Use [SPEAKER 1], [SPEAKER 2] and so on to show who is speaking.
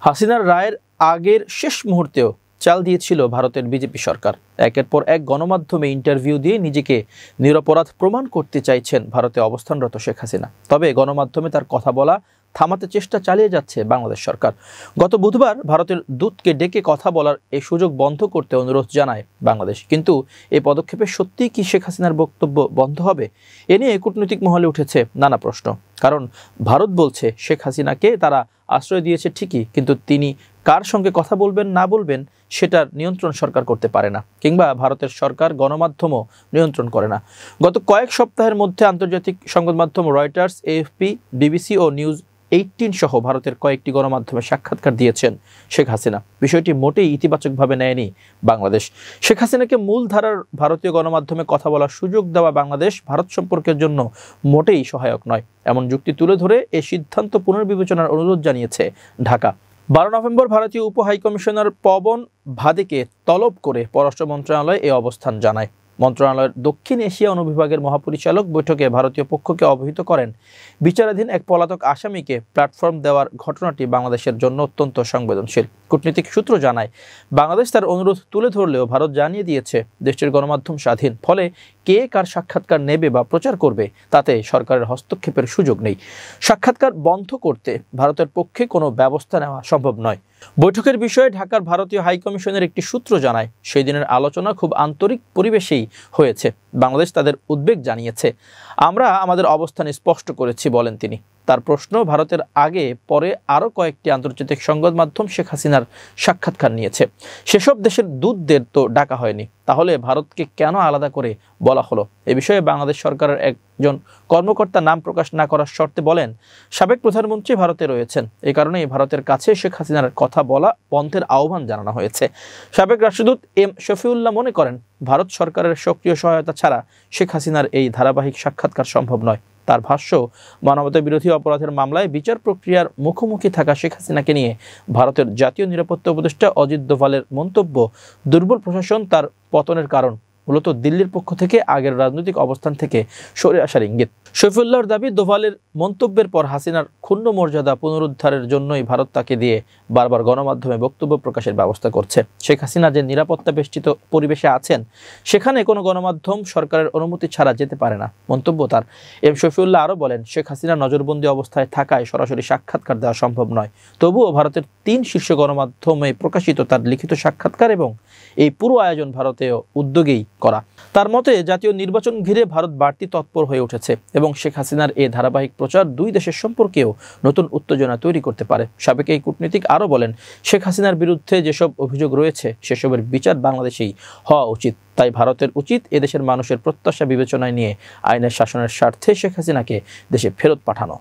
[SPEAKER 1] হাসিনার রায়ের আগের শেষ মুহূর্তেও চাল দিয়েছিল ভারতের বিজেপি সরকার। একের পর এক গণমাধ্যমে ইন্টারভিউ দিয়ে নিজেকে নিরপরাধ প্রমাণ করতে চাইছেন ভারতে অবস্থানরত শেখ হাসিনা। তবে গণমাধ্যমে তার কথা বলা থামাতে চেষ্টা চালিয়ে যাচ্ছে বাংলাদেশ সরকার। গত বুধবার ভারতের দূতকে ডেকে কথা বলার এই সুযোগ বন্ধ করতে অনুরোধ জানায় বাংলাদেশ। কিন্তু এই পদক্ষেপে সত্যিই কি শেখ হাসিনার বক্তব্য বন্ধ হবে? এ নিয়ে কূটনৈতিক মহলে উঠেছে নানা প্রশ্ন। কারণ ভারত বলছে শেখ হাসিনাকে তারা আশ্রয় দিয়েছে ঠিকই, কিন্তু তিনি কার সঙ্গে কথা বলবেন না বলবেন সেটার নিয়ন্ত্রণ সরকার করতে পারে না, কিংবা ভারতের সরকার গণমাধ্যমও নিয়ন্ত্রণ করে না। গত কয়েক সপ্তাহের মধ্যে আন্তর্জাতিক সংবাদ মাধ্যম রয়টার্স, এএফপি, বিবিসি ও নিউজ 18 সহ ভারতের কয়েকটি গণমাধ্যমে সাক্ষাৎকার দিয়েছেন শেখ হাসিনা। বিষয়টি মোটেই ইতিবাচকভাবে নেয়নি বাংলাদেশ। শেখ হাসিনাকে মূলধারার ভারতীয় গণমাধ্যমে কথা বলার সুযোগ দেওয়া বাংলাদেশ ভারত সম্পর্কের জন্য মোটেই সহায়ক নয়, এমন যুক্তি তুলে ধরে এই সিদ্ধান্ত পুনর্বিবেচনার অনুরোধ জানিয়েছে ঢাকা। 12 নভেম্বর ভারতীয় উপ হাইকমিশনার পবন ভাদেকে তলব করে পররাষ্ট্র মন্ত্রণালয় এই অবস্থান জানায়। মন্ত্রণালয়ের দক্ষিণ এশিয়া অনুবিভাগের মহাপরিচালক বৈঠকে ভারতীয় পক্ষকে অবহিত করেন, বিচারাধীন এক পলাতক আসামিকে প্ল্যাটফর্ম দেওয়ার ঘটনাটি বাংলাদেশের জন্য অত্যন্ত সংবেদনশীল। কূটনৈতিক সূত্র জানায়, বাংলাদেশ তার অনুরোধ তুলে ধরলেও ভারত জানিয়ে দিয়েছে দেশটির গণমাধ্যম স্বাধীন, ফলে কে কার সাক্ষাৎকার নেবে বা প্রচার করবে তাতে সরকারের হস্তক্ষেপের সুযোগ নেই। সাক্ষাৎকার বন্ধ করতে ভারতের পক্ষে কোনো ব্যবস্থা নেওয়া সম্ভব নয়। বৈঠকের বিষয়ে ঢাকার ভারতীয় হাইকমিশনের একটি সূত্র জানায়, সেই দিনের আলোচনা খুব আন্তরিক পরিবেশেই হয়েছে। বাংলাদেশ তাদের উদ্বেগ জানিয়েছে। আমরা আমাদের অবস্থান স্পষ্ট করেছি বলেন তিনি। তার প্রশ্ন, ভারতের আগে পরে আরও কয়েকটি আন্তর্জাতিক সংবাদ মাধ্যম শেখ হাসিনার সাক্ষাৎকার নিয়েছে, সেসব দেশের দূতদের তো ডাকা হয়নি, তাহলে ভারতকে কেন আলাদা করে বলা হলো? এ বিষয়ে বাংলাদেশ সরকারের একজন কর্মকর্তা নাম প্রকাশ না করার শর্তে বলেন, সাবেক প্রধানমন্ত্রী ভারতে রয়েছেন, এই কারণেই ভারতের কাছে শেখ হাসিনার কথা বলা বন্ধের আহ্বান জানানো হয়েছে। সাবেক রাষ্ট্রদূত এম শফিউল্লাহ মনে করেন, ভারত সরকারের সক্রিয় সহায়তা ছাড়া শেখ হাসিনার এই ধারাবাহিক সাক্ষাৎকার সম্ভব নয়। তার ভাষ্য, মানবতা বিরোধী অপরাধের মামলায় বিচার প্রক্রিয়ার মুখোমুখি থাকা শেখ হাসিনাকে নিয়ে ভারতের জাতীয় নিরাপত্তা উপদেষ্টা অজিত দোভালের মন্তব্য, দুর্বল প্রশাসন তার পতনের কারণ, মূলত দিল্লির পক্ষ থেকে আগের রাজনৈতিক অবস্থান থেকে সরে আসার ইঙ্গিত। শফিউল্লাহর দাবি, দোভালের মন্তব্যের পর হাসিনার ক্ষুণ্ণ মর্যাদা পুনরুদ্ধারের জন্যই ভারত তাকে দিয়ে বারবার গণমাধ্যমে বক্তব্য প্রকাশের ব্যবস্থা করছে। শেখ হাসিনা যে নিরাপত্তা বেষ্টিত পরিবেশে আছেন, সেখানে কোনো গণমাধ্যম সরকারের অনুমতি ছাড়া যেতে পারে না, মন্তব্য তার। এম শফিউল্লাহ আরও বলেন, শেখ হাসিনা নজরবন্দি অবস্থায় থাকায় সরাসরি সাক্ষাৎকার দেওয়া সম্ভব নয়। তবুও ভারতের 3 শীর্ষ গণমাধ্যমে প্রকাশিত তার লিখিত সাক্ষাৎকার এবং এই পুরো আয়োজন ভারতীয় উদ্যোগেই করা। তার মতে, জাতীয় নির্বাচন ঘিরে ভারত বাড়তি তৎপর হয়ে উঠেছে এবং শেখ হাসিনার এই ধারাবাহিক প্রচার দুই দেশের সম্পর্কেও নতুন উত্তেজনা তৈরি করতে পারে। সাবেক এই কূটনীতিক আরও বলেন, শেখ হাসিনার বিরুদ্ধে যেসব অভিযোগ রয়েছে সেসবের বিচার বাংলাদেশেই হওয়া উচিত। তাই ভারতের উচিত এদেশের মানুষের প্রত্যাশা বিবেচনায় নিয়ে আইনের শাসনের স্বার্থে শেখ হাসিনাকে দেশে ফেরত পাঠানো।